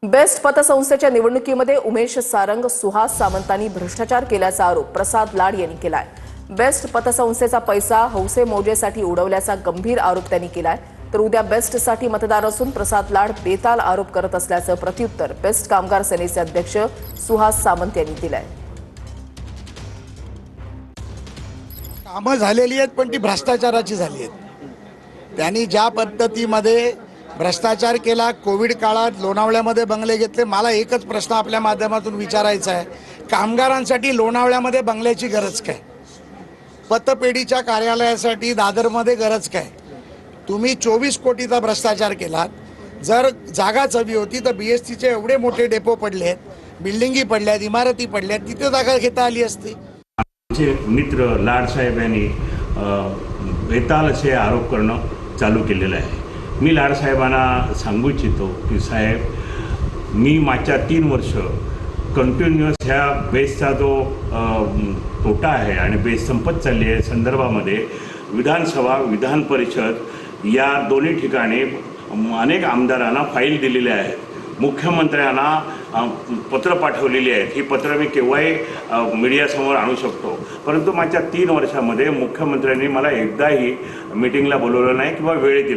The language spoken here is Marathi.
बेस्ट पतसंस्थेच्या निवडणुकीमध्ये उमेश सारंग, सुहास सामंतांनी भ्रष्टाचार केल्याचा आरोप प्रसाद लाड यांनी केलाय। बेस्ट पतसंस्थेचा पैसा हौसे मौजेसाठी उडवल्याचा गंभीर आरोप त्यांनी केलाय। तर उद्या बेस्टसाठी मतदार असून प्रसाद लाड बेताल आरोप करत असल्याचं प्रत्युत्तर बेस्ट कामगार सेनेचे अध्यक्ष सुहास सामंत यांनी दिलंय। कामं झालेली आहेत पण ती भ्रष्टाचाराची झाली आहेत। त्यांनी ज्या पद्धतीमध्ये भ्रष्टाचार केला, कोविड काळात लोणावळ्यामध्ये बंगले घेतले। मला एकच प्रश्न आपल्या माध्यमातून विचारायचा आहे, कामगारांसाठी लोणावळ्यामध्ये बंगल्याची गरज काय? पतपेढीच्या कार्यालयासाठी दादरमध्ये गरज काय? तुम्ही 24 कोटीचा भ्रष्टाचार केलात। जर जागाच हवी होती तर BSTचे एवढे मोठे डेपो पडलेत, बिल्डिंगी पडल्यात, इमारती पडल्यात, तिथे जागा घेता आली असती। आमचे मित्र लाडसाहेब यांनी बेताल असे आरोप करणं चालू केलेलं आहे। मी लाडसाहेबांना सांगू इच्छितो की साहेब, मी मागच्या 3 वर्ष कंटिन्युअस ह्या बेसचा जो तोटा आहे आणि बेस संपत चालली आहे संदर्भामध्ये विधानसभा, विधान परिषद या दोन्ही ठिकाणी अनेक आमदारांना फाईल दिलेल्या आहेत, मुख्यमंत्र्यांना पत्र पाठवलेली आहेत। ही पत्र मी केव्हाही मीडियासमोर आणू शकतो, परंतु मागच्या 3 वर्षामध्ये मुख्यमंत्र्यांनी मला एकदाही मीटिंगला बोलवलं नाही किंवा वेळ दिला।